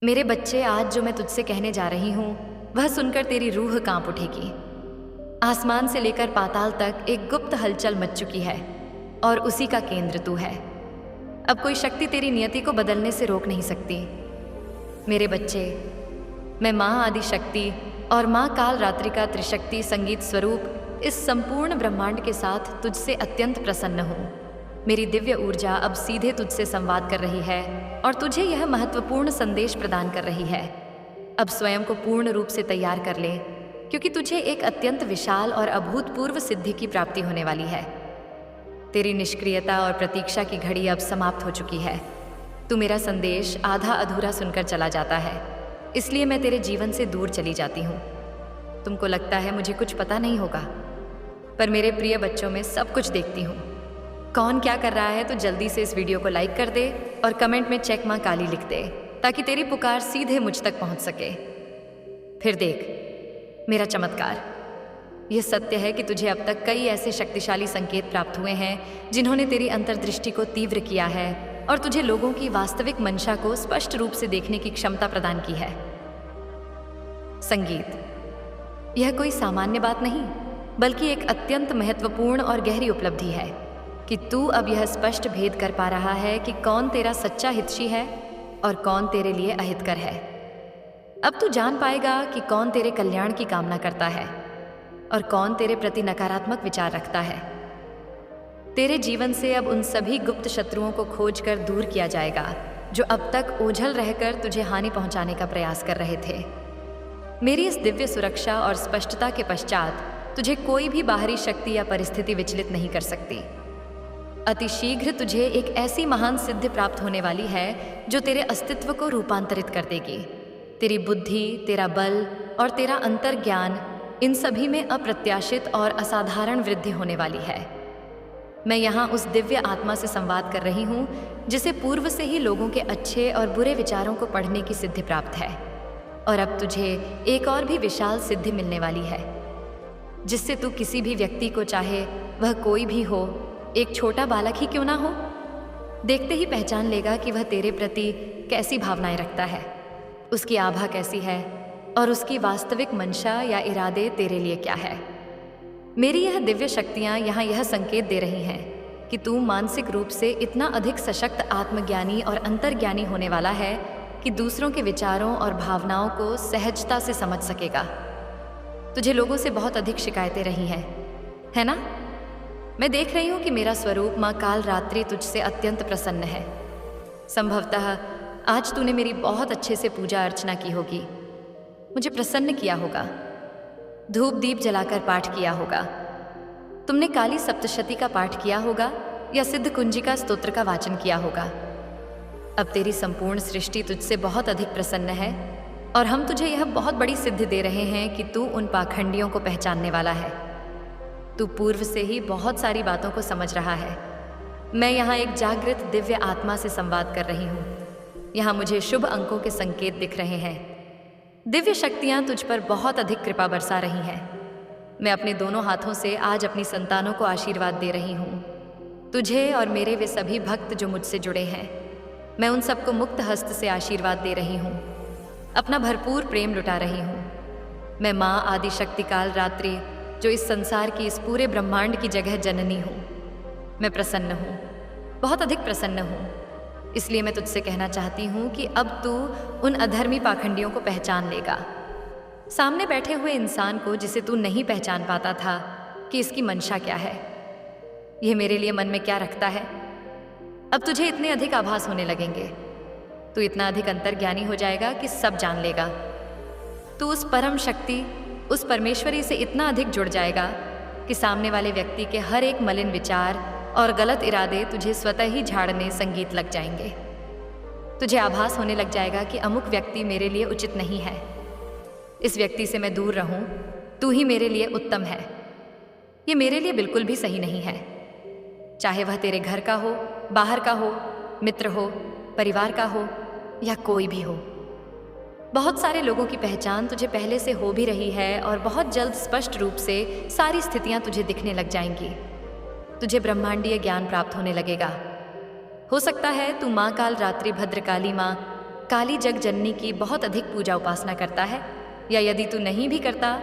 मेरे बच्चे, आज जो मैं तुझसे कहने जा रही हूँ वह सुनकर तेरी रूह कांप उठेगी। आसमान से लेकर पाताल तक एक गुप्त हलचल मच चुकी है और उसी का केंद्र तू है। अब कोई शक्ति तेरी नियति को बदलने से रोक नहीं सकती। मेरे बच्चे, मैं माँ आदि शक्ति और माँ काल रात्रि का त्रिशक्ति संगीत स्वरूप इस संपूर्ण ब्रह्मांड के साथ तुझसे अत्यंत प्रसन्न हूँ। मेरी दिव्य ऊर्जा अब सीधे तुझसे संवाद कर रही है और तुझे यह महत्वपूर्ण संदेश प्रदान कर रही है। अब स्वयं को पूर्ण रूप से तैयार कर ले, क्योंकि तुझे एक अत्यंत विशाल और अभूतपूर्व सिद्धि की प्राप्ति होने वाली है। तेरी निष्क्रियता और प्रतीक्षा की घड़ी अब समाप्त हो चुकी है। तू मेरा संदेश आधा अधूरा सुनकर चला जाता है, इसलिए मैं तेरे जीवन से दूर चली जाती हूँ। तुमको लगता है मुझे कुछ पता नहीं होगा, पर मेरे प्रिय बच्चों में सब कुछ देखती हूँ। कौन क्या कर रहा है तो जल्दी से इस वीडियो को लाइक कर दे और कमेंट में चेक माँ काली लिख दे, ताकि तेरी पुकार सीधे मुझ तक पहुँच सके। फिर देख मेरा चमत्कार। यह सत्य है कि तुझे अब तक कई ऐसे शक्तिशाली संकेत प्राप्त हुए हैं जिन्होंने तेरी अंतर्दृष्टि को तीव्र किया है और तुझे लोगों की वास्तविक मंशा को स्पष्ट रूप से देखने की क्षमता प्रदान की है। संगीत यह कोई सामान्य बात नहीं, बल्कि एक अत्यंत महत्वपूर्ण और गहरी उपलब्धि है कि तू अब यह स्पष्ट भेद कर पा रहा है कि कौन तेरा सच्चा हितैषी है और कौन तेरे लिए अहितकर है। अब तू जान पाएगा कि कौन तेरे कल्याण की कामना करता है और कौन तेरे प्रति नकारात्मक विचार रखता है। तेरे जीवन से अब उन सभी गुप्त शत्रुओं को खोज कर दूर किया जाएगा जो अब तक ओझल रहकर तुझे हानि पहुंचाने का प्रयास कर रहे थे। मेरी इस दिव्य सुरक्षा और स्पष्टता के पश्चात तुझे कोई भी बाहरी शक्ति या परिस्थिति विचलित नहीं कर सकती। अतिशीघ्र तुझे एक ऐसी महान सिद्धि प्राप्त होने वाली है जो तेरे अस्तित्व को रूपांतरित कर देगी। तेरी बुद्धि, तेरा बल और तेरा अंतर्ज्ञान, इन सभी में अप्रत्याशित और असाधारण वृद्धि होने वाली है। मैं यहाँ उस दिव्य आत्मा से संवाद कर रही हूँ जिसे पूर्व से ही लोगों के अच्छे और बुरे विचारों को पढ़ने की सिद्धि प्राप्त है, और अब तुझे एक और भी विशाल सिद्धि मिलने वाली है जिससे तू किसी भी व्यक्ति को, चाहे वह कोई भी हो, एक छोटा बालक ही क्यों ना हो, देखते ही पहचान लेगा कि वह तेरे प्रति कैसी भावनाएं रखता है, उसकी आभा कैसी है और उसकी वास्तविक मंशा या इरादे तेरे लिए क्या है। मेरी यह दिव्य शक्तियाँ यहाँ यह संकेत दे रही हैं कि तू मानसिक रूप से इतना अधिक सशक्त, आत्मज्ञानी और अंतर्ज्ञानी होने वाला है कि दूसरों के विचारों और भावनाओं को सहजता से समझ सकेगा। तुझे लोगों से बहुत अधिक शिकायतें रही हैं, है ना? मैं देख रही हूँ कि मेरा स्वरूप माँ काल रात्रि तुझसे अत्यंत प्रसन्न है। संभवतः आज तूने मेरी बहुत अच्छे से पूजा अर्चना की होगी, मुझे प्रसन्न किया होगा, धूप दीप जलाकर पाठ किया होगा। तुमने काली सप्तशती का पाठ किया होगा या सिद्ध कुंजिका स्तोत्र का वाचन किया होगा। अब तेरी संपूर्ण सृष्टि तुझसे बहुत अधिक प्रसन्न है और हम तुझे यह बहुत बड़ी सिद्धि दे रहे हैं कि तू उन पाखंडियों को पहचानने वाला है। तू पूर्व से ही बहुत सारी बातों को समझ रहा है। मैं यहाँ एक जागृत दिव्य आत्मा से संवाद कर रही हूँ। यहाँ मुझे शुभ अंकों के संकेत दिख रहे हैं। दिव्य शक्तियाँ तुझ पर बहुत अधिक कृपा बरसा रही हैं। मैं अपने दोनों हाथों से आज अपनी संतानों को आशीर्वाद दे रही हूँ। तुझे और मेरे वे सभी भक्त जो मुझसे जुड़े हैं, मैं उन सबको मुक्त हस्त से आशीर्वाद दे रही हूँ, अपना भरपूर प्रेम लुटा रही हूँ। मैं माँ आदि शक्ति काल रात्रि, जो इस संसार की, इस पूरे ब्रह्मांड की जगह जननी हूँ, मैं प्रसन्न हूँ, बहुत अधिक प्रसन्न हूँ। इसलिए मैं तुझसे कहना चाहती हूँ कि अब तू उन अधर्मी पाखंडियों को पहचान लेगा। सामने बैठे हुए इंसान को जिसे तू नहीं पहचान पाता था कि इसकी मंशा क्या है, यह मेरे लिए मन में क्या रखता है, अब तुझे इतने अधिक आभास होने लगेंगे। तू इतना अधिक अंतर्ज्ञानी हो जाएगा कि सब जान लेगा। तू उस परम शक्ति, उस परमेश्वरी से इतना अधिक जुड़ जाएगा कि सामने वाले व्यक्ति के हर एक मलिन विचार और गलत इरादे तुझे स्वतः ही झाड़ने संगीत लग जाएंगे। तुझे आभास होने लग जाएगा कि अमुक व्यक्ति मेरे लिए उचित नहीं है, इस व्यक्ति से मैं दूर रहूं, तू ही मेरे लिए उत्तम है, ये मेरे लिए बिल्कुल भी सही नहीं है। चाहे वह तेरे घर का हो, बाहर का हो, मित्र हो, परिवार का हो या कोई भी हो। बहुत सारे लोगों की पहचान तुझे पहले से हो भी रही है और बहुत जल्द स्पष्ट रूप से सारी स्थितियां तुझे दिखने लग जाएंगी। तुझे ब्रह्मांडीय ज्ञान प्राप्त होने लगेगा। हो सकता है तू माँ काल रात्रि भद्रकाली माँ काली जग जननी की बहुत अधिक पूजा उपासना करता है, या यदि तू नहीं भी करता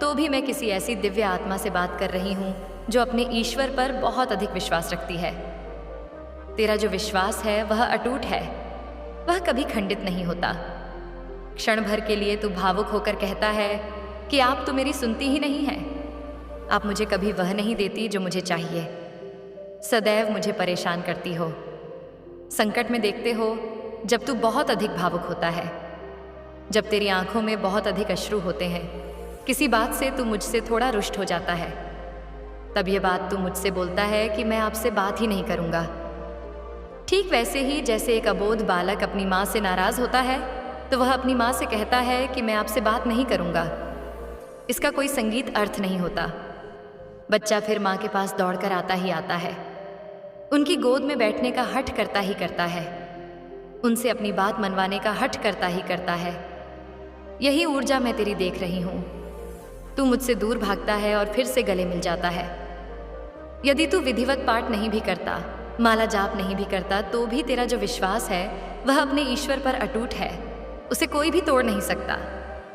तो भी मैं किसी ऐसी दिव्य आत्मा से बात कर रही हूँ जो अपने ईश्वर पर बहुत अधिक विश्वास रखती है। तेरा जो विश्वास है वह अटूट है, वह कभी खंडित नहीं होता। क्षण भर के लिए तू भावुक होकर कहता है कि आप तो मेरी सुनती ही नहीं है, आप मुझे कभी वह नहीं देती जो मुझे चाहिए, सदैव मुझे परेशान करती हो। संकट में देखते हो जब तू बहुत अधिक भावुक होता है, जब तेरी आंखों में बहुत अधिक अश्रु होते हैं, किसी बात से तू मुझसे थोड़ा रुष्ट हो जाता है, तब यह बात तू मुझसे बोलता है कि मैं आपसे बात ही नहीं करूँगा। ठीक वैसे ही जैसे एक अबोध बालक अपनी माँ से नाराज़ होता है तो वह अपनी माँ से कहता है कि मैं आपसे बात नहीं करूँगा। इसका कोई संगीत अर्थ नहीं होता। बच्चा फिर माँ के पास दौड़कर आता ही आता है, उनकी गोद में बैठने का हठ करता ही करता है, उनसे अपनी बात मनवाने का हठ करता ही करता है। यही ऊर्जा मैं तेरी देख रही हूँ। तू मुझसे दूर भागता है और फिर से गले मिल जाता है। यदि तू विधिवत पाठ नहीं भी करता, माला जाप नहीं भी करता, तो भी तेरा जो विश्वास है वह अपने ईश्वर पर अटूट है, उसे कोई भी तोड़ नहीं सकता।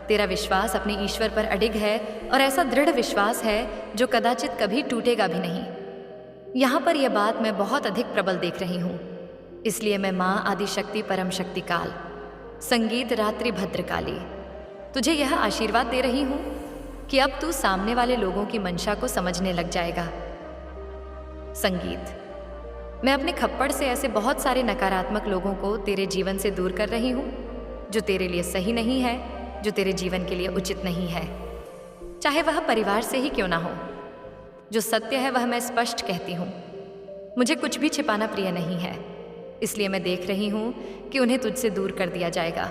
तेरा विश्वास अपने ईश्वर पर अडिग है और ऐसा दृढ़ विश्वास है जो कदाचित कभी टूटेगा भी नहीं। यहाँ पर यह बात मैं बहुत अधिक प्रबल देख रही हूँ, इसलिए मैं माँ आदिशक्ति परम शक्ति काल संगीत रात्रि भद्रकाली तुझे यह आशीर्वाद दे रही हूँ कि अब तू सामने वाले लोगों की मंशा को समझने लग जाएगा। संगीत, मैं अपने खप्पड़ से ऐसे बहुत सारे नकारात्मक लोगों को तेरे जीवन से दूर कर रही हूँ जो तेरे लिए सही नहीं है, जो तेरे जीवन के लिए उचित नहीं है, चाहे वह परिवार से ही क्यों ना हो। जो सत्य है वह मैं स्पष्ट कहती हूँ। मुझे कुछ भी छिपाना प्रिय नहीं है, इसलिए मैं देख रही हूँ कि उन्हें तुझसे दूर कर दिया जाएगा।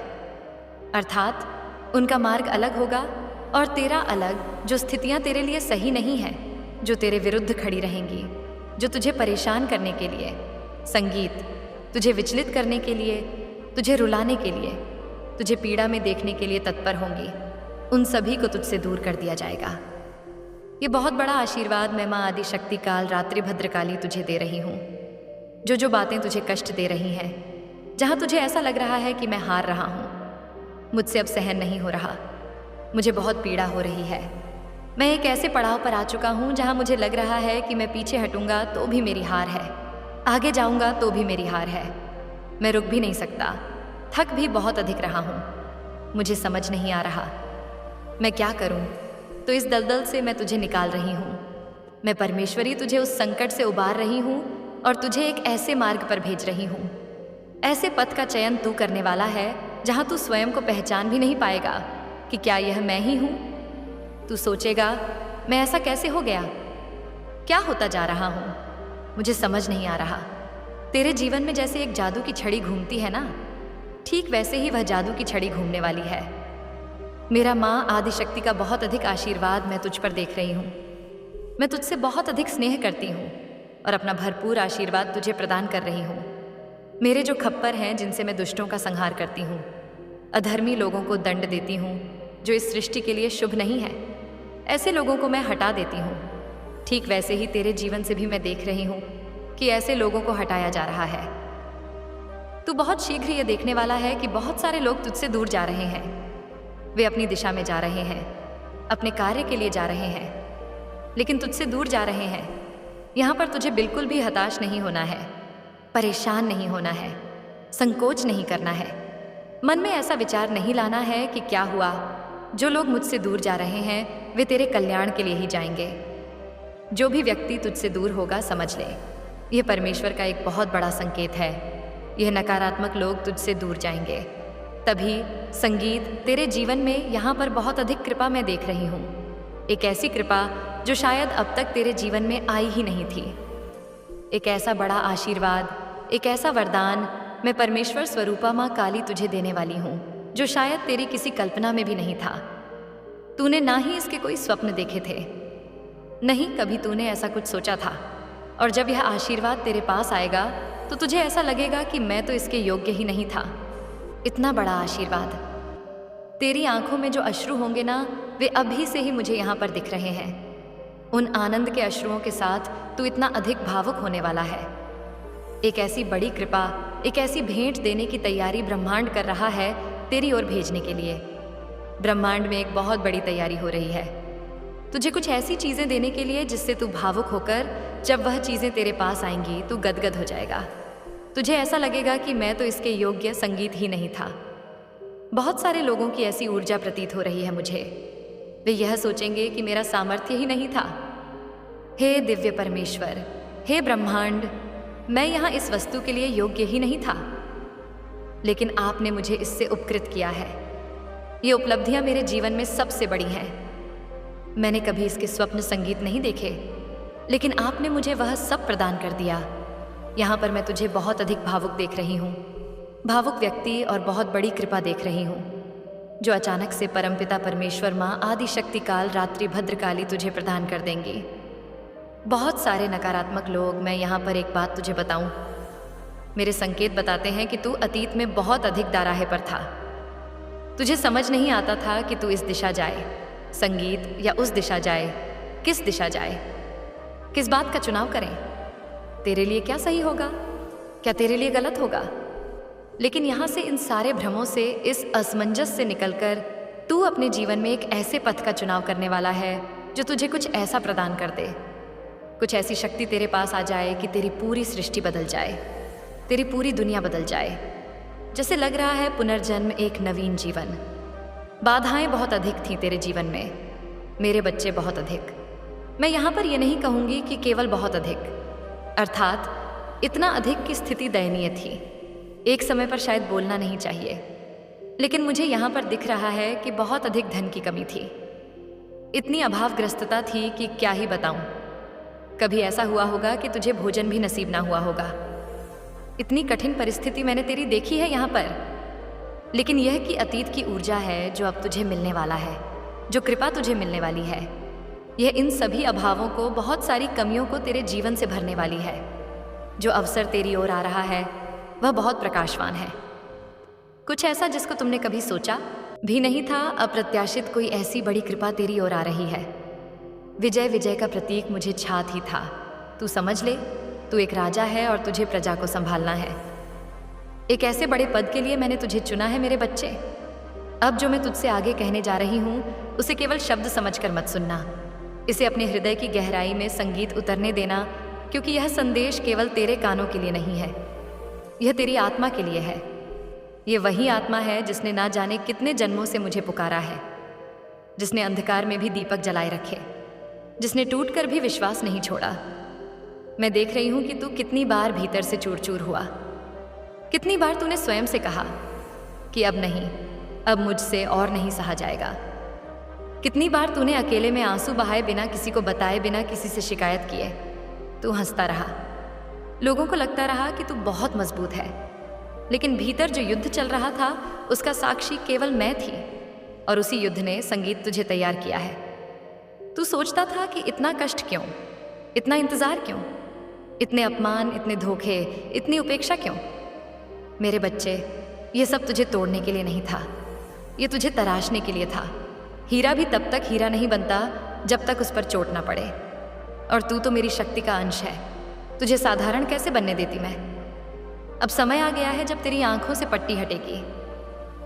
अर्थात उनका मार्ग अलग होगा और तेरा अलग, जो स्थितियाँ तेरे लिए सही नहीं हैं, जो तेरे विरुद्ध खड़ी रहेंगी, जो तुझे परेशान करने के लिए, संगीत तुझे विचलित करने के लिए, तुझे रुलाने के लिए, तुझे पीड़ा में देखने के लिए तत्पर होंगी, उन सभी को तुझसे दूर कर दिया जाएगा। ये बहुत बड़ा आशीर्वाद मैं माँ आदिशक्ति काल रात्रि भद्रकाली तुझे दे रही हूँ। जो बातें तुझे कष्ट दे रही हैं, जहाँ तुझे ऐसा लग रहा है कि मैं हार रहा हूँ, मुझसे अब सहन नहीं हो रहा, मुझे बहुत पीड़ा हो रही है, मैं एक ऐसे पड़ाव पर आ चुका हूँ जहाँ मुझे लग रहा है कि मैं पीछे हटूंगा तो भी मेरी हार है, आगे जाऊंगा तो भी मेरी हार है, मैं रुक भी नहीं सकता, थक भी बहुत अधिक रहा हूँ, मुझे समझ नहीं आ रहा मैं क्या करूँ। तो इस दलदल से मैं तुझे निकाल रही हूँ, मैं परमेश्वरी तुझे उस संकट से उबार रही हूँ और तुझे एक ऐसे मार्ग पर भेज रही हूँ, ऐसे पथ का चयन तू करने वाला है जहाँ तू स्वयं को पहचान भी नहीं पाएगा कि क्या यह मैं ही हूँ। तू सोचेगा मैं ऐसा कैसे हो गया, क्या होता जा रहा हूँ, मुझे समझ नहीं आ रहा। तेरे जीवन में जैसे एक जादू की छड़ी घूमती है ना, ठीक वैसे ही वह जादू की छड़ी घूमने वाली है। मेरा माँ आदिशक्ति का बहुत अधिक आशीर्वाद मैं तुझ पर देख रही हूँ। मैं तुझसे बहुत अधिक स्नेह करती हूँ और अपना भरपूर आशीर्वाद तुझे प्रदान कर रही हूँ। मेरे जो खप्पर हैं जिनसे मैं दुष्टों का संहार करती हूँ, अधर्मी लोगों को दंड देती हूँ जो इस सृष्टि के लिए शुभ नहीं है, ऐसे लोगों को मैं हटा देती हूँ। ठीक वैसे ही तेरे जीवन से भी मैं देख रही हूँ कि ऐसे लोगों को हटाया जा रहा है। तू बहुत शीघ्र ये देखने वाला है कि बहुत सारे लोग तुझसे दूर जा रहे हैं, वे अपनी दिशा में जा रहे हैं, अपने कार्य के लिए जा रहे हैं, लेकिन तुझसे दूर जा रहे हैं। यहाँ पर तुझे बिल्कुल भी हताश नहीं होना है, परेशान नहीं होना है, संकोच नहीं करना है, मन में ऐसा विचार नहीं लाना है कि क्या हुआ, जो लोग मुझसे दूर जा रहे हैं वे तेरे कल्याण के लिए ही जाएंगे। जो भी व्यक्ति तुझसे दूर होगा समझ ले, यह परमेश्वर का एक बहुत बड़ा संकेत है। यह नकारात्मक लोग तुझसे दूर जाएंगे। तभी संगीत तेरे जीवन में यहाँ पर बहुत अधिक कृपा मैं देख रही हूँ, एक ऐसी कृपा जो शायद अब तक तेरे जीवन में आई ही नहीं थी। एक ऐसा बड़ा आशीर्वाद, एक ऐसा वरदान मैं परमेश्वर स्वरूपा माँ काली तुझे देने वाली हूँ जो शायद तेरी किसी कल्पना में भी नहीं था। तूने ना ही इसके कोई स्वप्न देखे थे, नहीं कभी तूने ऐसा कुछ सोचा था। और जब यह आशीर्वाद तेरे पास आएगा तो तुझे ऐसा लगेगा कि मैं तो इसके योग्य ही नहीं था। इतना बड़ा आशीर्वाद, तेरी आंखों में जो अश्रु होंगे ना, वे अभी से ही मुझे यहाँ पर दिख रहे हैं। उन आनंद के अश्रुओं के साथ तू इतना अधिक भावुक होने वाला है। एक ऐसी बड़ी कृपा, एक ऐसी भेंट देने की तैयारी ब्रह्मांड कर रहा है तेरी ओर भेजने के लिए। ब्रह्मांड में एक बहुत बड़ी तैयारी हो रही है तुझे कुछ ऐसी चीजें देने के लिए जिससे तू भावुक होकर जब वह चीजें तेरे पास आएंगी तू गदगद हो जाएगा। तुझे ऐसा लगेगा कि मैं तो इसके योग्य संगीत ही नहीं था। बहुत सारे लोगों की ऐसी ऊर्जा प्रतीत हो रही है मुझे। वे यह सोचेंगे कि मेरा सामर्थ्य ही नहीं था। हे दिव्य परमेश्वर, हे ब्रह्मांड, मैं यहाँ इस वस्तु के लिए योग्य ही नहीं था, लेकिन आपने मुझे इससे उपकृत किया है। ये उपलब्धियां मेरे जीवन में सबसे बड़ी हैं। मैंने कभी इसके स्वप्न संगीत नहीं देखे, लेकिन आपने मुझे वह सब प्रदान कर दिया। यहाँ पर मैं तुझे बहुत अधिक भावुक देख रही हूँ, भावुक व्यक्ति और बहुत बड़ी कृपा देख रही हूँ, जो अचानक से परमपिता परमेश्वर माँ आदि शक्ति काल रात्रि भद्रकाली तुझे प्रदान कर देंगी। बहुत सारे नकारात्मक लोग, मैं यहाँ पर एक बात तुझे बताऊं, मेरे संकेत बताते हैं कि तू अतीत में बहुत अधिक दाराहे पर था। तुझे समझ नहीं आता था कि तू इस दिशा जाए संगीत या उस दिशा जाए, किस दिशा जाए, किस बात का चुनाव करें, तेरे लिए क्या सही होगा, क्या तेरे लिए गलत होगा। लेकिन यहाँ से, इन सारे भ्रमों से, इस असमंजस से निकलकर तू अपने जीवन में एक ऐसे पथ का चुनाव करने वाला है जो तुझे कुछ ऐसा प्रदान कर दे, कुछ ऐसी शक्ति तेरे पास आ जाए कि तेरी पूरी सृष्टि बदल जाए, तेरी पूरी दुनिया बदल जाए। जैसे लग रहा है पुनर्जन्म, एक नवीन जीवन। बाधाएं बहुत अधिक थीं तेरे जीवन में, मेरे बच्चे, बहुत अधिक। मैं यहाँ पर यह नहीं कहूँगी कि केवल बहुत अधिक, अर्थात इतना अधिक कि स्थिति दयनीय थी। एक समय पर शायद बोलना नहीं चाहिए, लेकिन मुझे यहाँ पर दिख रहा है कि बहुत अधिक धन की कमी थी। इतनी अभावग्रस्तता थी कि क्या ही बताऊं। कभी ऐसा हुआ होगा कि तुझे भोजन भी नसीब ना हुआ होगा। इतनी कठिन परिस्थिति मैंने तेरी देखी है यहाँ पर। लेकिन यह कि अतीत की ऊर्जा है जो अब तुझे मिलने वाला है, जो कृपा तुझे मिलने वाली है, यह इन सभी अभावों को, बहुत सारी कमियों को तेरे जीवन से भरने वाली है। जो अवसर तेरी ओर आ रहा है वह बहुत प्रकाशवान है, कुछ ऐसा जिसको तुमने कभी सोचा भी नहीं था। अप्रत्याशित कोई ऐसी बड़ी कृपा तेरी ओर आ रही है। विजय, विजय का प्रतीक मुझे छात ही था। तू समझ ले, तू एक राजा है और तुझे प्रजा को संभालना है। एक ऐसे बड़े पद के लिए मैंने तुझे चुना है मेरे बच्चे। अब जो मैं तुझसे आगे कहने जा रही हूँ उसे केवल शब्द समझकर मत सुनना, इसे अपने हृदय की गहराई में संगीत उतरने देना, क्योंकि यह संदेश केवल तेरे कानों के लिए नहीं है, यह तेरी आत्मा के लिए है। यह वही आत्मा है जिसने ना जाने कितने जन्मों से मुझे पुकारा है, जिसने अंधकार में भी दीपक जलाए रखे, जिसने टूटकर भी विश्वास नहीं छोड़ा। मैं देख रही हूं कि तू कितनी बार भीतर से चूर चूर हुआ, कितनी बार तूने स्वयं से कहा कि अब नहीं, अब मुझसे और नहीं सहा जाएगा। कितनी बार तूने अकेले में आंसू बहाए बिना, किसी को बताए बिना, किसी से शिकायत किए तू हंसता रहा। लोगों को लगता रहा कि तू बहुत मजबूत है, लेकिन भीतर जो युद्ध चल रहा था उसका साक्षी केवल मैं थी, और उसी युद्ध ने संगीत तुझे तैयार किया है। तू सोचता था कि इतना कष्ट क्यों, इतना इंतजार क्यों, इतने अपमान, इतने धोखे, इतनी उपेक्षा क्यों। मेरे बच्चे, ये सब तुझे तोड़ने के लिए नहीं था, ये तुझे तराशने के लिए था। हीरा भी तब तक हीरा नहीं बनता जब तक उस पर चोट ना पड़े, और तू तो मेरी शक्ति का अंश है, तुझे साधारण कैसे बनने देती मैं। अब समय आ गया है जब तेरी आंखों से पट्टी हटेगी।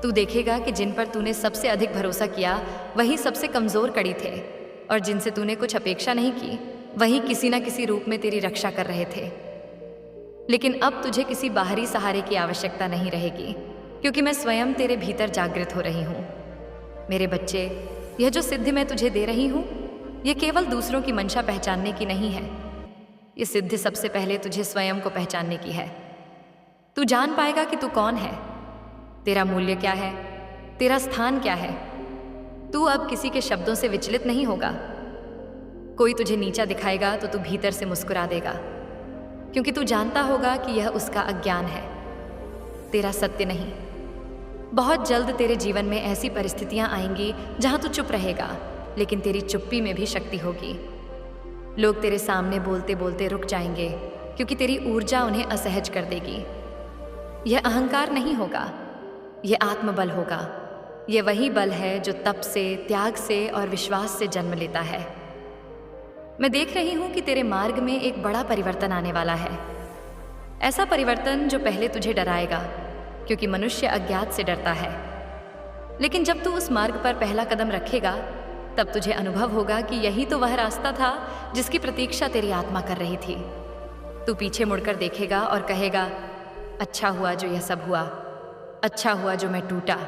तू देखेगा कि जिन पर तूने सबसे अधिक भरोसा किया वही सबसे कमजोर कड़ी थे, और जिनसे तूने कुछ अपेक्षा नहीं की वही किसी न किसी रूप में तेरी रक्षा कर रहे थे। लेकिन अब तुझे किसी बाहरी सहारे की आवश्यकता नहीं रहेगी, क्योंकि मैं स्वयं तेरे भीतर जागृत हो रही हूँ। मेरे बच्चे, यह जो सिद्धि मैं तुझे दे रही हूँ, यह केवल दूसरों की मंशा पहचानने की नहीं है। ये सिद्धि सबसे पहले तुझे स्वयं को पहचानने की है। तू जान पाएगा कि तू कौन है, तेरा मूल्य क्या है, तेरा स्थान क्या है। तू अब किसी के शब्दों से विचलित नहीं होगा। कोई तुझे नीचा दिखाएगा तो तू भीतर से मुस्कुरा देगा, क्योंकि तू जानता होगा कि यह उसका अज्ञान है, तेरा सत्य नहीं। बहुत जल्द तेरे जीवन में ऐसी परिस्थितियां आएंगी जहां तू चुप रहेगा, लेकिन तेरी चुप्पी में भी शक्ति होगी। लोग तेरे सामने बोलते बोलते रुक जाएंगे, क्योंकि तेरी ऊर्जा उन्हें असहज कर देगी। यह अहंकार नहीं होगा, यह आत्मबल होगा। यह वही बल है जो तप से, त्याग से और विश्वास से जन्म लेता है। मैं देख रही हूं कि तेरे मार्ग में एक बड़ा परिवर्तन आने वाला है। ऐसा परिवर्तन जो पहले तुझे डराएगा, क्योंकि मनुष्य अज्ञात से डरता है। लेकिन जब तू उस मार्ग पर पहला कदम रखेगा, तब तुझे अनुभव होगा कि यही तो वह रास्ता था जिसकी प्रतीक्षा तेरी आत्मा कर रही थी। तू पीछे मुड़कर देखेगा और कहेगा, अच्छा हुआ जो यह सब हुआ, अच्छा हुआ जो मैं टूटा,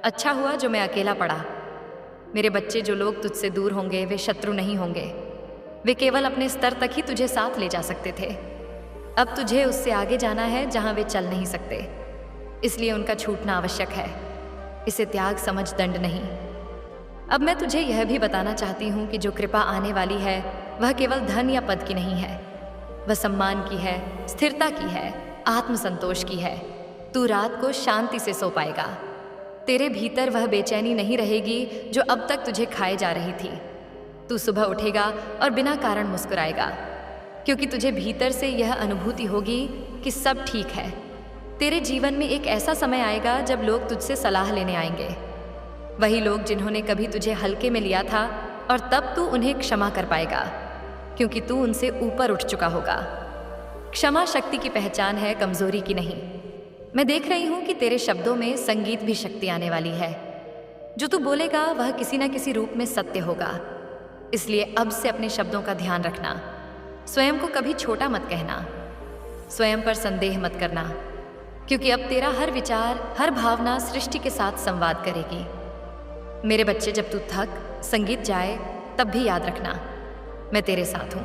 अच्छा हुआ जो मैं अकेला पड़ा। मेरे बच्चे, जो लोग तुझसे दूर होंगे वे शत्रु नहीं होंगे, वे केवल अपने स्तर तक ही तुझे साथ ले जा सकते थे। अब तुझे उससे आगे जाना है जहां वे चल नहीं सकते, इसलिए उनका छूटना आवश्यक है। इसे त्याग समझ दंड नहीं। अब मैं तुझे यह भी बताना चाहती हूँ कि जो कृपा आने वाली है वह केवल धन या पद की नहीं है, वह सम्मान की है, स्थिरता की है, आत्मसंतोष की है। तू रात को शांति से सो पाएगा। तेरे भीतर वह बेचैनी नहीं रहेगी जो अब तक तुझे खाए जा रही थी। तू सुबह उठेगा और बिना कारण मुस्कुराएगा, क्योंकि तुझे भीतर से यह अनुभूति होगी कि सब ठीक है। तेरे जीवन में एक ऐसा समय आएगा जब लोग तुझसे सलाह लेने आएंगे, वही लोग जिन्होंने कभी तुझे हल्के में लिया था, और तब तू उन्हें क्षमा कर पाएगा, क्योंकि तू उनसे ऊपर उठ चुका होगा। क्षमा शक्ति की पहचान है, कमजोरी की नहीं। मैं देख रही हूं कि तेरे शब्दों में संगीत भी शक्ति आने वाली है। जो तू बोलेगा वह किसी न किसी रूप में सत्य होगा। इसलिए अब से अपने शब्दों का ध्यान रखना। स्वयं को कभी छोटा मत कहना, स्वयं पर संदेह मत करना, क्योंकि अब तेरा हर विचार, हर भावना सृष्टि के साथ संवाद करेगी। मेरे बच्चे, जब तू थक, संगीत जाए, तब भी याद रखना मैं तेरे साथ हूं।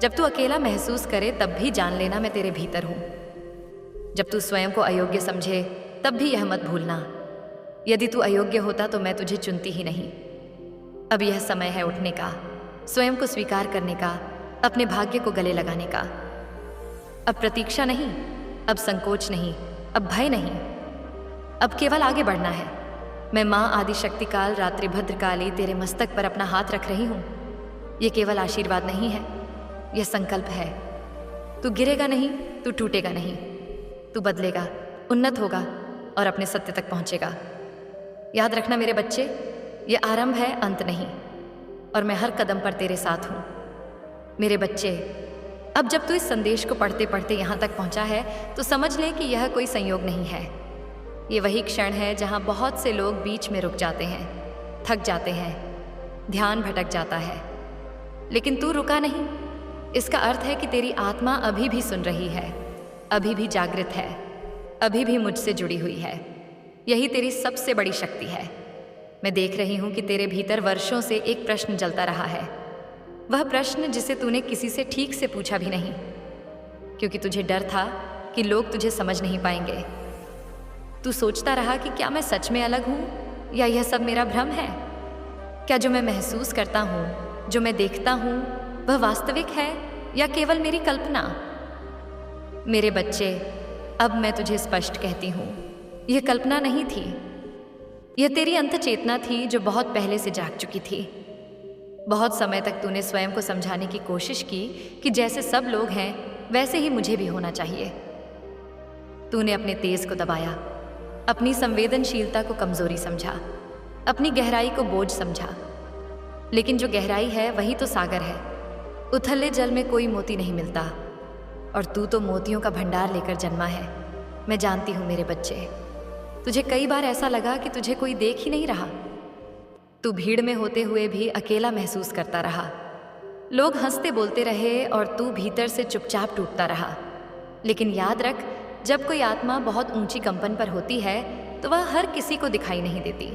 जब तू अकेला महसूस करे तब भी जान लेना मैं तेरे भीतर हूं। जब तू स्वयं को अयोग्य समझे तब भी यह मत भूलना, यदि तू अयोग्य होता तो मैं तुझे चुनती ही नहीं। अब यह समय है उठने का, स्वयं को स्वीकार करने का, अपने भाग्य को गले लगाने का। अब प्रतीक्षा नहीं, अब संकोच नहीं, अब भय नहीं, अब केवल आगे बढ़ना है। मैं माँ आदिशक्ति काल रात्रि भद्रकाली तेरे मस्तक पर अपना हाथ रख रही हूँ। ये केवल आशीर्वाद नहीं है, यह संकल्प है। तू गिरेगा नहीं, तू टूटेगा नहीं, तू बदलेगा, उन्नत होगा और अपने सत्य तक पहुँचेगा। याद रखना मेरे बच्चे, ये आरंभ है, अंत नहीं, और मैं हर कदम पर तेरे साथ हूँ। मेरे बच्चे, अब जब तू इस संदेश को पढ़ते पढ़ते यहाँ तक पहुँचा है तो समझ ले कि यह कोई संयोग नहीं है। ये वही क्षण है जहाँ बहुत से लोग बीच में रुक जाते हैं, थक जाते हैं, ध्यान भटक जाता है, लेकिन तू रुका नहीं। इसका अर्थ है कि तेरी आत्मा अभी भी सुन रही है, अभी भी जागृत है, अभी भी मुझसे जुड़ी हुई है। यही तेरी सबसे बड़ी शक्ति है। मैं देख रही हूँ कि तेरे भीतर वर्षों से एक प्रश्न जलता रहा है, वह प्रश्न जिसे तूने किसी से ठीक से पूछा भी नहीं, क्योंकि तुझे डर था कि लोग तुझे समझ नहीं पाएंगे। तू सोचता रहा कि क्या मैं सच में अलग हूँ या यह सब मेरा भ्रम है? क्या जो मैं महसूस करता हूँ, जो मैं देखता हूँ, वह वास्तविक है या केवल मेरी कल्पना? मेरे बच्चे, अब मैं तुझे स्पष्ट कहती हूँ, यह कल्पना नहीं थी, यह तेरी अंत चेतना थी जो बहुत पहले से जाग चुकी थी। बहुत समय तक तूने स्वयं को समझाने की कोशिश की कि जैसे सब लोग हैं वैसे ही मुझे भी होना चाहिए। तूने अपने तेज को दबाया, अपनी संवेदनशीलता को कमजोरी समझा, अपनी गहराई को बोझ समझा। लेकिन जो गहराई है वही तो सागर है। उथले जल में कोई मोती नहीं मिलता, और तू तो मोतियों का भंडार लेकर जन्मा है। मैं जानती हूँ मेरे बच्चे, तुझे कई बार ऐसा लगा कि तुझे कोई देख ही नहीं रहा। तू भीड़ में होते हुए भी अकेला महसूस करता रहा। लोग हंसते बोलते रहे और तू भीतर से चुपचाप टूटता रहा। लेकिन याद रख, जब कोई आत्मा बहुत ऊंची कंपन पर होती है तो वह हर किसी को दिखाई नहीं देती।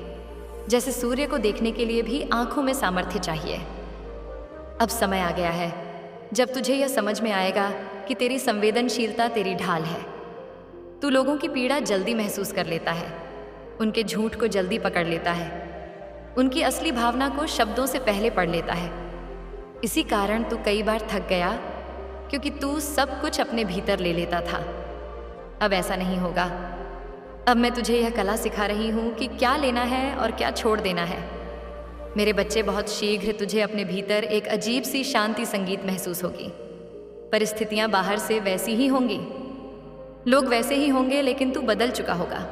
जैसे सूर्य को देखने के लिए भी आंखों में सामर्थ्य चाहिए। अब समय आ गया है जब तुझे यह समझ में आएगा कि तेरी संवेदनशीलता तेरी ढाल है। तू लोगों की पीड़ा जल्दी महसूस कर लेता है, उनके झूठ को जल्दी पकड़ लेता है, उनकी असली भावना को शब्दों से पहले पढ़ लेता है। इसी कारण तू कई बार थक गया, क्योंकि तू सब कुछ अपने भीतर ले लेता था। अब ऐसा नहीं होगा। अब मैं तुझे यह कला सिखा रही हूँ कि क्या लेना है और क्या छोड़ देना है। मेरे बच्चे, बहुत शीघ्र तुझे अपने भीतर एक अजीब सी शांति संगीत महसूस होगी। परिस्थितियाँ बाहर से वैसी ही होंगी, लोग वैसे ही होंगे, लेकिन तू बदल चुका होगा।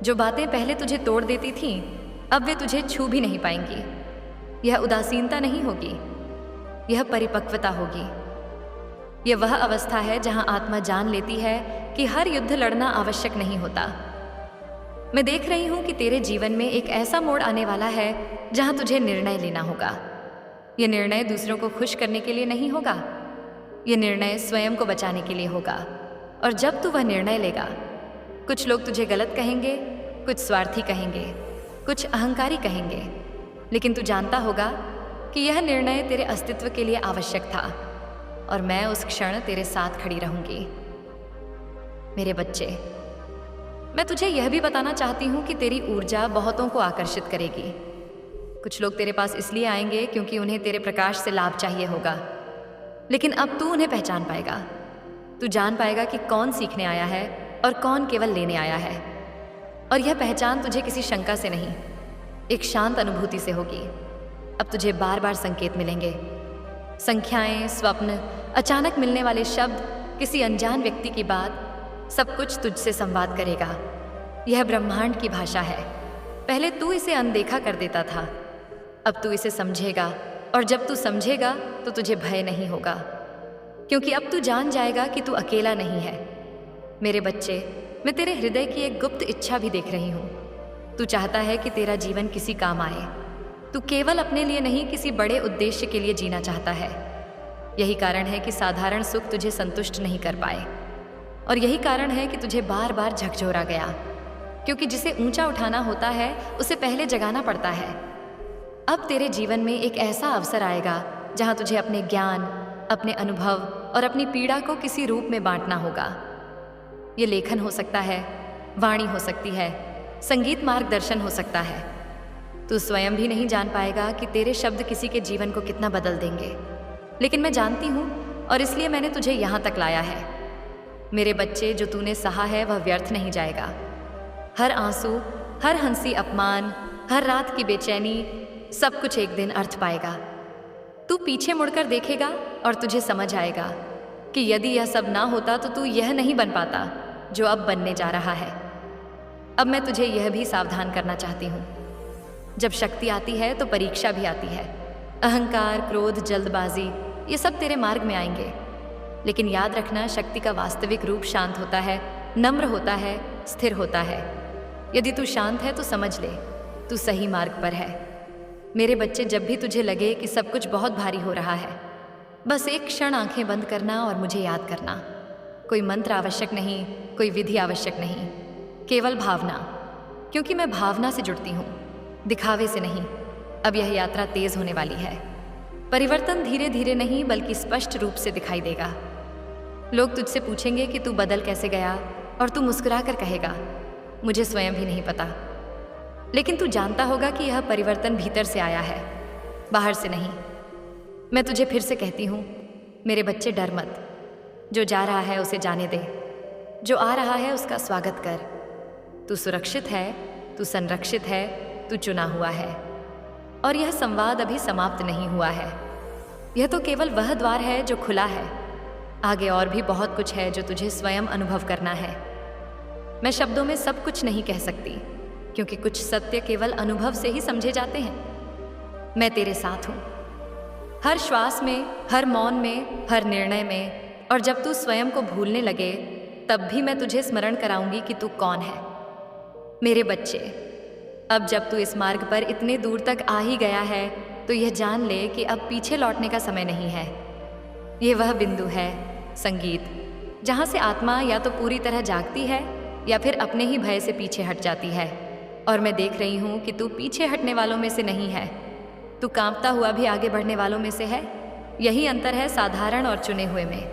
जो बातें पहले तुझे तोड़ देती थीं, अब वे तुझे छू भी नहीं पाएंगी। यह उदासीनता नहीं होगी, यह परिपक्वता होगी। यह वह अवस्था है जहां आत्मा जान लेती है कि हर युद्ध लड़ना आवश्यक नहीं होता। मैं देख रही हूं कि तेरे जीवन में एक ऐसा मोड़ आने वाला है जहां तुझे निर्णय लेना होगा। यह निर्णय दूसरों को खुश करने के लिए नहीं होगा, यह निर्णय स्वयं को बचाने के लिए होगा। और जब तू वह निर्णय लेगा, कुछ लोग तुझे गलत कहेंगे, कुछ स्वार्थी कहेंगे, कुछ अहंकारी कहेंगे, लेकिन तू जानता होगा कि यह निर्णय तेरे अस्तित्व के लिए आवश्यक था और मैं उस क्षण तेरे साथ खड़ी रहूंगी। मेरे बच्चे, मैं तुझे यह भी बताना चाहती हूँ कि तेरी ऊर्जा बहुतों को आकर्षित करेगी। कुछ लोग तेरे पास इसलिए आएंगे क्योंकि उन्हें तेरे प्रकाश से लाभ चाहिए होगा, लेकिन अब तू उन्हें पहचान पाएगा। तू जान पाएगा कि कौन सीखने आया है और कौन केवल लेने आया है। और यह पहचान तुझे किसी शंका से नहीं, एक शांत अनुभूति से होगी। अब तुझे बार बार संकेत मिलेंगे, संख्याएं, स्वप्न, अचानक मिलने वाले शब्द, किसी अनजान व्यक्ति की बात, सब कुछ तुझसे संवाद करेगा। यह ब्रह्मांड की भाषा है। पहले तू इसे अनदेखा कर देता था, अब तू इसे समझेगा, और जब तू समझेगा तो तुझे भय नहीं होगा, क्योंकि अब तू जान जाएगा कि तू अकेला नहीं है। मेरे बच्चे, मैं तेरे हृदय की एक गुप्त इच्छा भी देख रही हूँ। तू चाहता है कि तेरा जीवन किसी काम आए। तू केवल अपने लिए नहीं, किसी बड़े उद्देश्य के लिए जीना चाहता है। यही कारण है कि साधारण सुख तुझे संतुष्ट नहीं कर पाए, और यही कारण है कि तुझे बार बार झकझोरा गया, क्योंकि जिसे ऊंचा उठाना होता है उसे पहले जगाना पड़ता है। अब तेरे जीवन में एक ऐसा अवसर आएगा जहां तुझे अपने ज्ञान, अपने अनुभव और अपनी पीड़ा को किसी रूप में बांटना होगा। ये लेखन हो सकता है, वाणी हो सकती है, संगीत मार्गदर्शन हो सकता है। तू स्वयं भी नहीं जान पाएगा कि तेरे शब्द किसी के जीवन को कितना बदल देंगे, लेकिन मैं जानती हूँ, और इसलिए मैंने तुझे यहाँ तक लाया है। मेरे बच्चे, जो तूने सहा है वह व्यर्थ नहीं जाएगा। हर आंसू, हर हंसी अपमान, हर रात की बेचैनी, सब कुछ एक दिन अर्थ पाएगा। तू पीछे मुड़कर देखेगा और तुझे समझ आएगा कि यदि यह सब ना होता तो तू यह नहीं बन पाता जो अब बनने जा रहा है। अब मैं तुझे यह भी सावधान करना चाहती हूँ, जब शक्ति आती है तो परीक्षा भी आती है। अहंकार, क्रोध, जल्दबाजी, ये सब तेरे मार्ग में आएंगे, लेकिन याद रखना, शक्ति का वास्तविक रूप शांत होता है, नम्र होता है, स्थिर होता है। यदि तू शांत है तो समझ ले, तू सही मार्ग पर है। मेरे बच्चे, जब भी तुझे लगे कि सब कुछ बहुत भारी हो रहा है, बस एक क्षण आंखें बंद करना और मुझे याद करना। कोई मंत्र आवश्यक नहीं, कोई विधि आवश्यक नहीं, केवल भावना, क्योंकि मैं भावना से जुड़ती हूँ, दिखावे से नहीं। अब यह यात्रा तेज होने वाली है। परिवर्तन धीरे धीरे नहीं बल्कि स्पष्ट रूप से दिखाई देगा। लोग तुझसे पूछेंगे कि तू बदल कैसे गया, और तू मुस्कुरा कर कहेगा, मुझे स्वयं भी नहीं पता। लेकिन तू जानता होगा कि यह परिवर्तन भीतर से आया है, बाहर से नहीं। मैं तुझे फिर से कहती हूँ, मेरे बच्चे, डर मत। जो जा रहा है उसे जाने दे, जो आ रहा है उसका स्वागत कर। तू सुरक्षित है, तू संरक्षित है, तू चुना हुआ है। और यह संवाद अभी समाप्त नहीं हुआ है। यह तो केवल वह द्वार है जो खुला है। आगे और भी बहुत कुछ है जो तुझे स्वयं अनुभव करना है। मैं शब्दों में सब कुछ नहीं कह सकती, क्योंकि कुछ सत्य केवल अनुभव से ही समझे जाते हैं। मैं तेरे साथ हूँ, हर श्वास में, हर मौन में, हर निर्णय में। और जब तू स्वयं को भूलने लगे, तब भी मैं तुझे स्मरण कराऊंगी कि तू कौन है। मेरे बच्चे, अब जब तू इस मार्ग पर इतने दूर तक आ ही गया है, तो यह जान ले कि अब पीछे लौटने का समय नहीं है। यह वह बिंदु है, संगीत, जहाँ से आत्मा या तो पूरी तरह जागती है या फिर अपने ही भय से पीछे हट जाती है। और मैं देख रही हूँ कि तू पीछे हटने वालों में से नहीं है, तू कांपता हुआ भी आगे बढ़ने वालों में से है। यही अंतर है साधारण और चुने हुए में।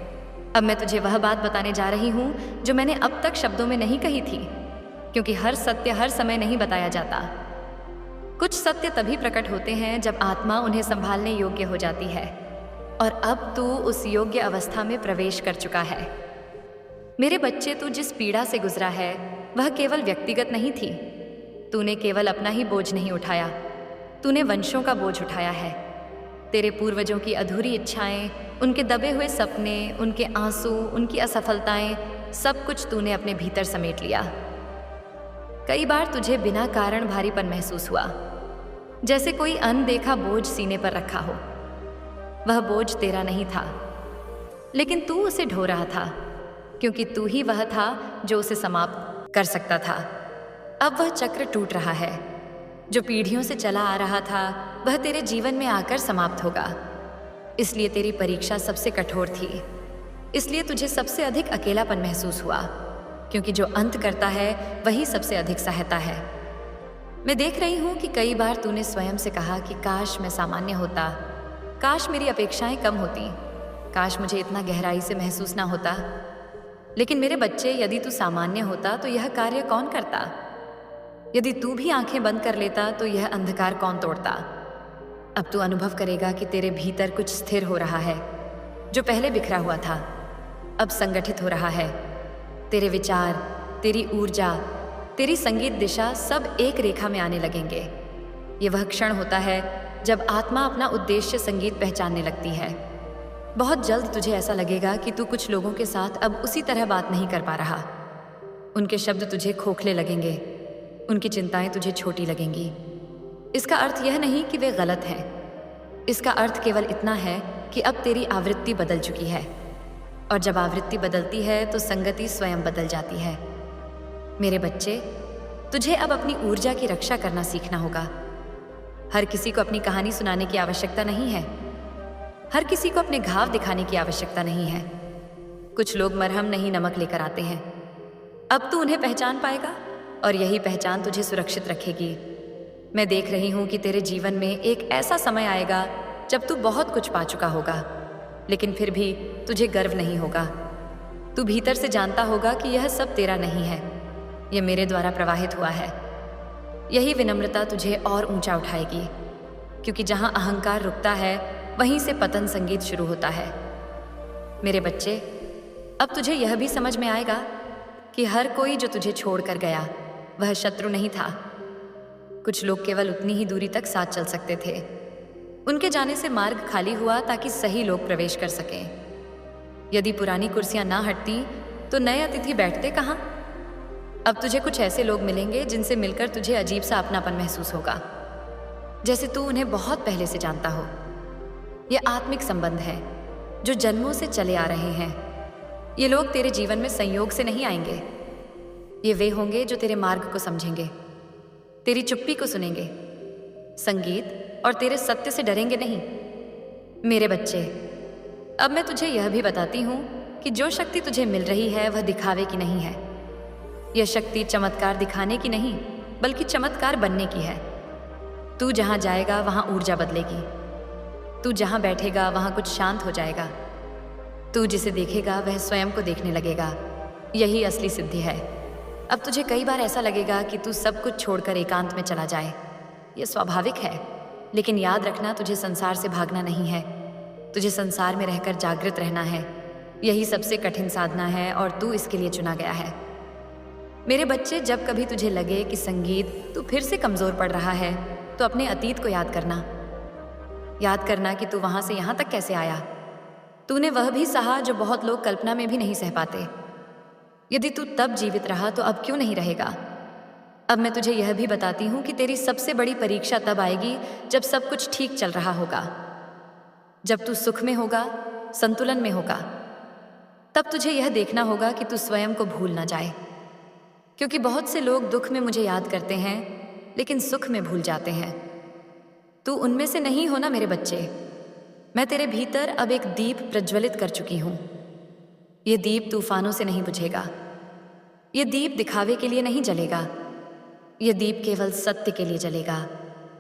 अब मैं तुझे वह बात बताने जा रही हूँ जो मैंने अब तक शब्दों में नहीं कही थी, क्योंकि हर सत्य हर समय नहीं बताया जाता। कुछ सत्य तभी प्रकट होते हैं जब आत्मा उन्हें संभालने योग्य हो जाती है, और अब तू उस योग्य अवस्था में प्रवेश कर चुका है। मेरे बच्चे, तू जिस पीड़ा से गुजरा है वह केवल व्यक्तिगत नहीं थी। तूने केवल अपना ही बोझ नहीं उठाया, तूने वंशों का बोझ उठाया है। तेरे पूर्वजों की अधूरी इच्छाएं, उनके दबे हुए सपने, उनके आंसू, उनकी असफलताएं, सब कुछ तूने अपने भीतर समेट लिया। कई बार तुझे बिना कारण भारीपन महसूस हुआ, जैसे कोई अनदेखा बोझ सीने पर रखा हो। वह बोझ तेरा नहीं था, लेकिन तू उसे ढो रहा था, क्योंकि तू ही वह था जो उसे समाप्त कर सकता था। अब वह चक्र टूट रहा है। जो पीढ़ियों से चला आ रहा था वह तेरे जीवन में आकर समाप्त होगा। इसलिए तेरी परीक्षा सबसे कठोर थी। इसलिए तुझे सबसे अधिक अकेलापन महसूस हुआ, क्योंकि जो अंत करता है वही सबसे अधिक सहता है। मैं देख रही हूँ कि कई बार तूने स्वयं से कहा कि काश मैं सामान्य होता, काश मेरी अपेक्षाएं कम होती, काश मुझे इतना गहराई से महसूस ना होता। लेकिन मेरे बच्चे, यदि तू सामान्य होता तो यह कार्य कौन करता? यदि तू भी आंखें बंद कर लेता तो यह अंधकार कौन तोड़ता? अब तू अनुभव करेगा कि तेरे भीतर कुछ स्थिर हो रहा है। जो पहले बिखरा हुआ था अब संगठित हो रहा है। तेरे विचार, तेरी ऊर्जा, तेरी संगीत दिशा सब एक रेखा में आने लगेंगे। ये वह क्षण होता है जब आत्मा अपना उद्देश्य संगीत पहचानने लगती है। बहुत जल्द तुझे ऐसा लगेगा कि तू कुछ लोगों के साथ अब उसी तरह बात नहीं कर पा रहा। उनके शब्द तुझे खोखले लगेंगे, उनकी चिंताएं तुझे छोटी लगेंगी। इसका अर्थ यह नहीं कि वे गलत हैं। इसका अर्थ केवल इतना है कि अब तेरी आवृत्ति बदल चुकी है, और जब आवृत्ति बदलती है तो संगति स्वयं बदल जाती है। मेरे बच्चे, तुझे अब अपनी ऊर्जा की रक्षा करना सीखना होगा। हर किसी को अपनी कहानी सुनाने की आवश्यकता नहीं है। हर किसी को अपने घाव दिखाने की आवश्यकता नहीं है। कुछ लोग मरहम नहीं, नमक लेकर आते हैं। अब तू उन्हें पहचान पाएगा और यही पहचान तुझे सुरक्षित रखेगी। मैं देख रही हूं कि तेरे जीवन में एक ऐसा समय आएगा जब तू बहुत कुछ पा चुका होगा, लेकिन फिर भी तुझे गर्व नहीं होगा। तू भीतर से जानता होगा कि यह सब तेरा नहीं है, यह मेरे द्वारा प्रवाहित हुआ है। यही विनम्रता तुझे और ऊंचा उठाएगी, क्योंकि जहां अहंकार रुकता है वहीं से पतन संगीत शुरू होता है। मेरे बच्चे, अब तुझे यह भी समझ में आएगा कि हर कोई जो तुझे छोड़कर गया वह शत्रु नहीं था। कुछ लोग केवल उतनी ही दूरी तक साथ चल सकते थे। उनके जाने से मार्ग खाली हुआ ताकि सही लोग प्रवेश कर सकें। यदि पुरानी कुर्सियां ना हटती तो नए अतिथि बैठते कहाँ? अब तुझे कुछ ऐसे लोग मिलेंगे जिनसे मिलकर तुझे अजीब सा अपनापन महसूस होगा, जैसे तू उन्हें बहुत पहले से जानता हो। ये आत्मिक संबंध है जो जन्मों से चले आ रहे हैं। ये लोग तेरे जीवन में संयोग से नहीं आएंगे। ये वे होंगे जो तेरे मार्ग को समझेंगे, तेरी चुप्पी को सुनेंगे, संगीत और तेरे सत्य से डरेंगे नहीं। मेरे बच्चे, अब मैं तुझे यह भी बताती हूँ कि जो शक्ति तुझे मिल रही है वह दिखावे की नहीं है। यह शक्ति चमत्कार दिखाने की नहीं, बल्कि चमत्कार बनने की है। तू जहाँ जाएगा वहाँ ऊर्जा बदलेगी। तू जहाँ बैठेगा वहाँ कुछ शांत हो जाएगा। तू जिसे देखेगा वह स्वयं को देखने लगेगा। यही असली सिद्धि है। अब तुझे कई बार ऐसा लगेगा कि तू सब कुछ छोड़कर एकांत में चला जाए। यह स्वाभाविक है, लेकिन याद रखना, तुझे संसार से भागना नहीं है। तुझे संसार में रहकर जागृत रहना है। यही सबसे कठिन साधना है और तू इसके लिए चुना गया है। मेरे बच्चे, जब कभी तुझे लगे कि संगीत तू फिर से कमजोर पड़ रहा है तो अपने अतीत को याद करना। याद करना कि तू वहां से यहां तक कैसे आया। तूने वह भी सहा जो बहुत लोग कल्पना में भी नहीं सह पाते। यदि तू तब जीवित रहा तो अब क्यों नहीं रहेगा? अब मैं तुझे यह भी बताती हूँ कि तेरी सबसे बड़ी परीक्षा तब आएगी जब सब कुछ ठीक चल रहा होगा, जब तू सुख में होगा, संतुलन में होगा। तब तुझे यह देखना होगा कि तू स्वयं को भूल ना जाए, क्योंकि बहुत से लोग दुख में मुझे याद करते हैं लेकिन सुख में भूल जाते हैं। तू उनमें से नहीं हो ना मेरे बच्चे। मैं तेरे भीतर अब एक दीप प्रज्वलित कर चुकी हूँ। ये दीप तूफानों से नहीं बुझेगा। ये दीप दिखावे के लिए नहीं जलेगा। ये दीप केवल सत्य के लिए जलेगा,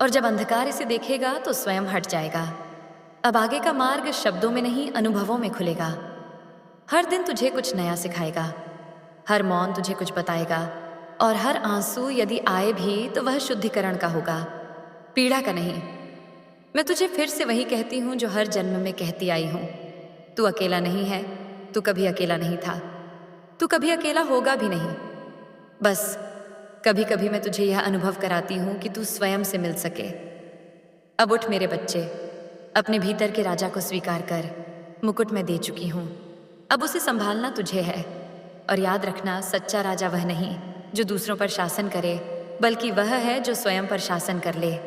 और जब अंधकार इसे देखेगा तो स्वयं हट जाएगा। अब आगे का मार्ग शब्दों में नहीं, अनुभवों में खुलेगा। हर दिन तुझे कुछ नया सिखाएगा। हर मौन तुझे कुछ बताएगा, और हर आंसू यदि आए भी तो वह शुद्धिकरण का होगा, पीड़ा का नहीं। मैं तुझे फिर से वही कहती हूँ जो हर जन्म में कहती आई हूँ। तू अकेला नहीं है। तू कभी अकेला नहीं था। तू कभी अकेला होगा भी नहीं। बस कभी कभी मैं तुझे यह अनुभव कराती हूँ कि तू स्वयं से मिल सके। अब उठ मेरे बच्चे, अपने भीतर के राजा को स्वीकार कर। मुकुट मैं दे चुकी हूँ, अब उसे संभालना तुझे है। और याद रखना, सच्चा राजा वह नहीं जो दूसरों पर शासन करे, बल्कि वह है जो स्वयं पर शासन कर ले।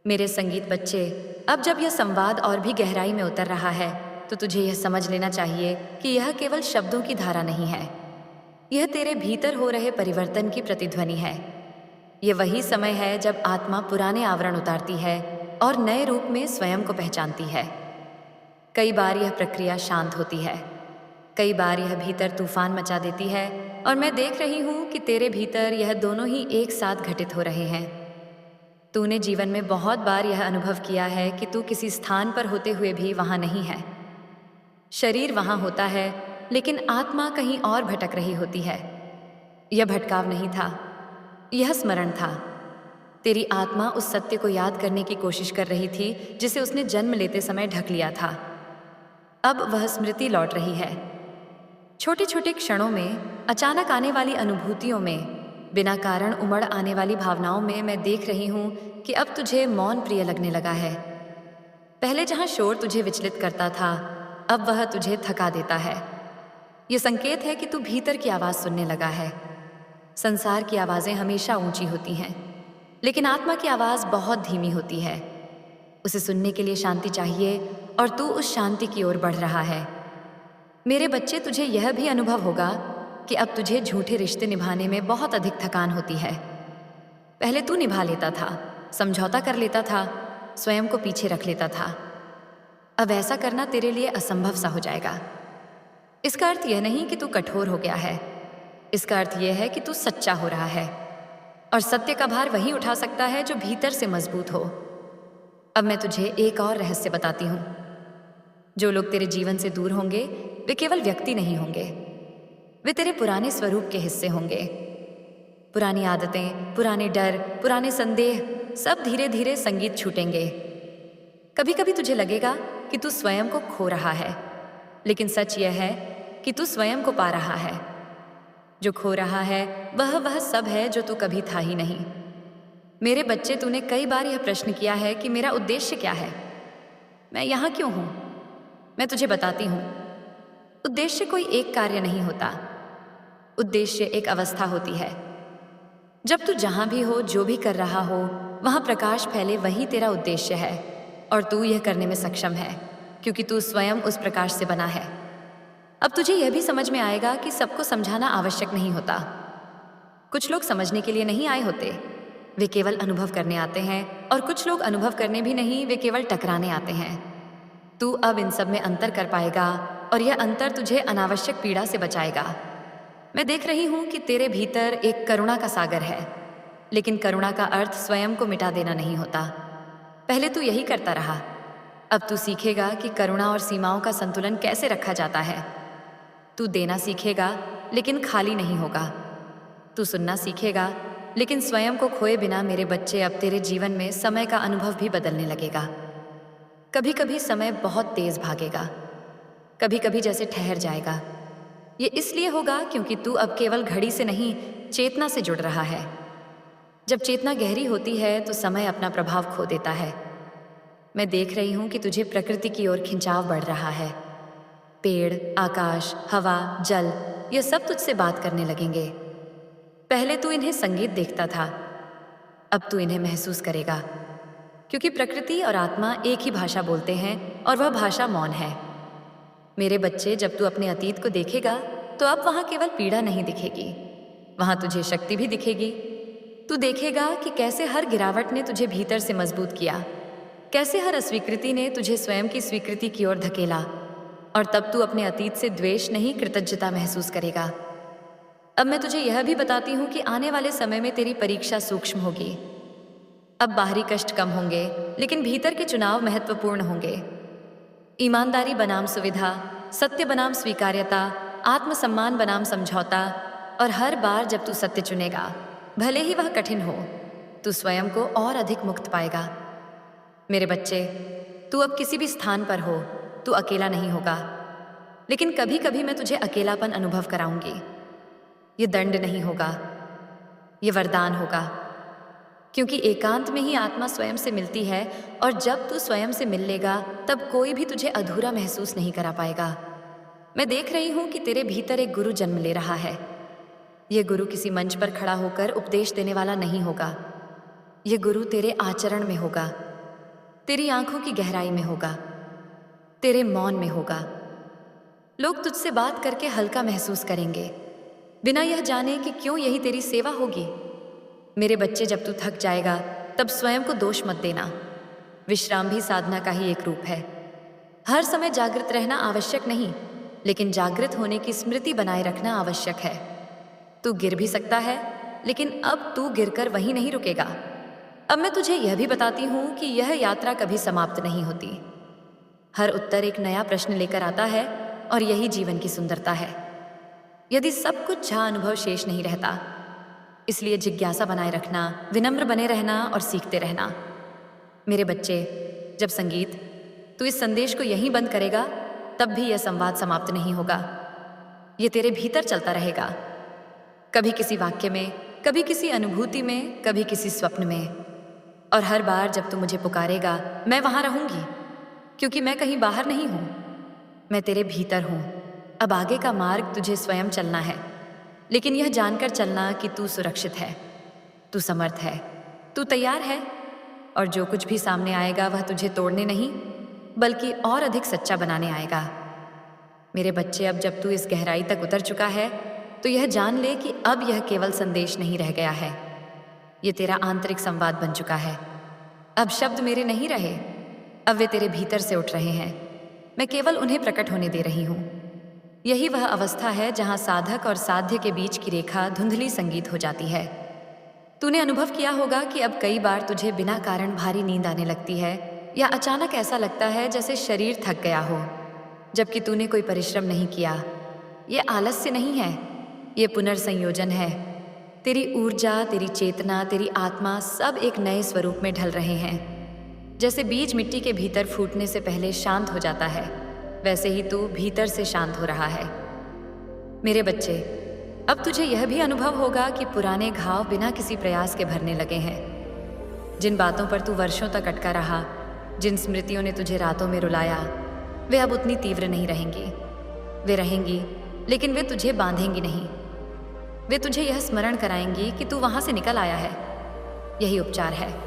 मेरे संगीत बच्चे, अब जब यह संवाद और भी गहराई में उतर रहा है तो तुझे यह समझ लेना चाहिए कि यह केवल शब्दों की धारा नहीं है। यह तेरे भीतर हो रहे परिवर्तन की प्रतिध्वनि है। यह वही समय है जब आत्मा पुराने आवरण उतारती है और नए रूप में स्वयं को पहचानती है। कई बार यह प्रक्रिया शांत होती है, कई बार यह भीतर तूफान मचा देती है, और मैं देख रही हूँ कि तेरे भीतर यह दोनों ही एक साथ घटित हो रहे हैं। तूने जीवन में बहुत बार यह अनुभव किया है कि तू किसी स्थान पर होते हुए भी वहाँ नहीं है। शरीर वहाँ होता है, लेकिन आत्मा कहीं और भटक रही होती है। यह भटकाव नहीं था, यह स्मरण था। तेरी आत्मा उस सत्य को याद करने की कोशिश कर रही थी जिसे उसने जन्म लेते समय ढक लिया था। अब वह स्मृति लौट रही है। छोटे छोटे क्षणों में, अचानक आने वाली अनुभूतियों में, बिना कारण उमड़ आने वाली भावनाओं में मैं देख रही हूँ कि अब तुझे मौन प्रिय लगने लगा है। पहले जहाँ शोर तुझे विचलित करता था, अब वह तुझे थका देता है। ये संकेत है कि तू भीतर की आवाज़ सुनने लगा है। संसार की आवाज़ें हमेशा ऊंची होती हैं, लेकिन आत्मा की आवाज़ बहुत धीमी होती है। उसे सुनने के लिए शांति चाहिए, और तू उस शांति की ओर बढ़ रहा है। मेरे बच्चे, तुझे यह भी अनुभव होगा कि अब तुझे झूठे रिश्ते निभाने में बहुत अधिक थकान होती है। पहले तू निभा लेता था, समझौता कर लेता था, स्वयं को पीछे रख लेता था। अब ऐसा करना तेरे लिए असंभव सा हो जाएगा। इसका अर्थ यह नहीं कि तू कठोर हो गया है, इसका अर्थ यह है कि तू सच्चा हो रहा है, और सत्य का भार वही उठा सकता है जो भीतर से मजबूत हो। अब मैं तुझे एक और रहस्य बताती हूँ। जो लोग तेरे जीवन से दूर होंगे, वे केवल व्यक्ति नहीं होंगे, वे तेरे पुराने स्वरूप के हिस्से होंगे। पुरानी आदतें, पुराने डर, पुराने संदेह, सब धीरे धीरे संगीत छूटेंगे। कभी कभी तुझे लगेगा कि तू स्वयं को खो रहा है, लेकिन सच यह है कि तू स्वयं को पा रहा है। जो खो रहा है वह सब है जो तू कभी था ही नहीं। मेरे बच्चे, तूने कई बार यह प्रश्न किया है कि मेरा उद्देश्य क्या है, मैं यहाँ क्यों हूँ। मैं तुझे बताती हूँ, उद्देश्य कोई एक कार्य नहीं होता, उद्देश्य एक अवस्था होती है। जब तू जहाँ भी हो, जो भी कर रहा हो, वहाँ प्रकाश फैले, वही तेरा उद्देश्य है, और तू यह करने में सक्षम है क्योंकि तू स्वयं उस प्रकाश से बना है। अब तुझे यह भी समझ में आएगा कि सबको समझाना आवश्यक नहीं होता। कुछ लोग समझने के लिए नहीं आए होते, वे केवल अनुभव करने आते हैं, और कुछ लोग अनुभव करने भी नहीं, वे केवल टकराने आते हैं। तू अब इन सब में अंतर कर पाएगा, और यह अंतर तुझे अनावश्यक पीड़ा से बचाएगा। मैं देख रही हूँ कि तेरे भीतर एक करुणा का सागर है, लेकिन करुणा का अर्थ स्वयं को मिटा देना नहीं होता। पहले तू यही करता रहा, अब तू सीखेगा कि करुणा और सीमाओं का संतुलन कैसे रखा जाता है। तू देना सीखेगा, लेकिन खाली नहीं होगा। तू सुनना सीखेगा, लेकिन स्वयं को खोए बिना। मेरे बच्चे, अब तेरे जीवन में समय का अनुभव भी बदलने लगेगा। कभी कभी समय बहुत तेज भागेगा, कभी कभी जैसे ठहर जाएगा। ये इसलिए होगा क्योंकि तू अब केवल घड़ी से नहीं, चेतना से जुड़ रहा है। जब चेतना गहरी होती है तो समय अपना प्रभाव खो देता है। मैं देख रही हूँ कि तुझे प्रकृति की ओर खिंचाव बढ़ रहा है। पेड़, आकाश, हवा, जल, ये सब तुझसे बात करने लगेंगे। पहले तू इन्हें संगीत देखता था, अब तू इन्हें महसूस करेगा, क्योंकि प्रकृति और आत्मा एक ही भाषा बोलते हैं, और वह भाषा मौन है। मेरे बच्चे, जब तू अपने अतीत को देखेगा तो अब वहाँ केवल पीड़ा नहीं दिखेगी, वहाँ तुझे शक्ति भी दिखेगी। तू देखेगा कि कैसे हर गिरावट ने तुझे भीतर से मजबूत किया, कैसे हर अस्वीकृति ने तुझे स्वयं की स्वीकृति की ओर धकेला, और तब तू अपने अतीत से द्वेष नहीं, कृतज्ञता महसूस करेगा। अब मैं तुझे यह भी बताती हूँ कि आने वाले समय में तेरी परीक्षा सूक्ष्म होगी। अब बाहरी कष्ट कम होंगे, लेकिन भीतर के चुनाव महत्वपूर्ण होंगे। ईमानदारी बनाम सुविधा, सत्य बनाम स्वीकार्यता, आत्मसम्मान बनाम समझौता। और हर बार जब तू सत्य चुनेगा, भले ही वह कठिन हो, तू स्वयं को और अधिक मुक्त पाएगा। मेरे बच्चे, तू अब किसी भी स्थान पर हो, तू अकेला नहीं होगा, लेकिन कभी कभी मैं तुझे अकेलापन अनुभव कराऊंगी। ये दंड नहीं होगा, ये वरदान होगा, क्योंकि एकांत में ही आत्मा स्वयं से मिलती है, और जब तू स्वयं से मिल लेगा तब कोई भी तुझे अधूरा महसूस नहीं करा पाएगा। मैं देख रही हूँ कि तेरे भीतर एक गुरु जन्म ले रहा है। यह गुरु किसी मंच पर खड़ा होकर उपदेश देने वाला नहीं होगा, यह गुरु तेरे आचरण में होगा, तेरी आंखों की गहराई में होगा। तेरे मौन में होगा। लोग तुझसे बात करके हल्का महसूस करेंगे, बिना यह जाने कि क्यों यही तेरी सेवा होगी। मेरे बच्चे, जब तू थक जाएगा तब स्वयं को दोष मत देना। विश्राम भी साधना का ही एक रूप है। हर समय जागृत रहना आवश्यक नहीं, लेकिन जागृत होने की स्मृति बनाए रखना आवश्यक है। तू गिर भी सकता है, लेकिन अब तू गिरकर वहीं नहीं रुकेगा। अब मैं तुझे यह भी बताती हूँ कि यह यात्रा कभी समाप्त नहीं होती। हर उत्तर एक नया प्रश्न लेकर आता है, और यही जीवन की सुंदरता है। यदि सब कुछ जहाँ अनुभव शेष नहीं रहता, इसलिए जिज्ञासा बनाए रखना, विनम्र बने रहना और सीखते रहना। मेरे बच्चे, जब संगीत तू इस संदेश को यहीं बंद करेगा, तब भी यह संवाद समाप्त नहीं होगा। ये तेरे भीतर चलता रहेगा, कभी किसी वाक्य में, कभी किसी अनुभूति में, कभी किसी स्वप्न में। और हर बार जब तू मुझे पुकारेगा, मैं वहां रहूंगी, क्योंकि मैं कहीं बाहर नहीं हूं, मैं तेरे भीतर हूं। अब आगे का मार्ग तुझे स्वयं चलना है, लेकिन यह जानकर चलना कि तू सुरक्षित है, तू समर्थ है, तू तैयार है, और जो कुछ भी सामने आएगा वह तुझे तोड़ने नहीं, बल्कि और अधिक सच्चा बनाने आएगा। मेरे बच्चे, अब जब तू इस गहराई तक उतर चुका है, तो यह जान ले कि अब यह केवल संदेश नहीं रह गया है, ये तेरा आंतरिक संवाद बन चुका है। अब शब्द मेरे नहीं रहे, अब वे तेरे भीतर से उठ रहे हैं। मैं केवल उन्हें प्रकट होने दे रही हूँ। यही वह अवस्था है जहाँ साधक और साध्य के बीच की रेखा धुंधली संगीत हो जाती है। तूने अनुभव किया होगा कि अब कई बार तुझे बिना कारण भारी नींद आने लगती है, या अचानक ऐसा लगता है जैसे शरीर थक गया हो, जबकि तूने कोई परिश्रम नहीं किया। ये आलस्य नहीं है, ये पुनर्संयोजन है। तेरी ऊर्जा, तेरी चेतना, तेरी आत्मा सब एक नए स्वरूप में ढल रहे हैं। जैसे बीज मिट्टी के भीतर फूटने से पहले शांत हो जाता है, वैसे ही तू भीतर से शांत हो रहा है। मेरे बच्चे, अब तुझे यह भी अनुभव होगा कि पुराने घाव बिना किसी प्रयास के भरने लगे हैं। जिन बातों पर तू वर्षों तक अटका रहा, जिन स्मृतियों ने तुझे रातों में रुलाया, वे अब उतनी तीव्र नहीं रहेंगी। वे रहेंगी, लेकिन वे तुझे बांधेंगी नहीं। वे तुझे यह स्मरण कराएंगी कि तू वहां से निकल आया है। यही उपचार है।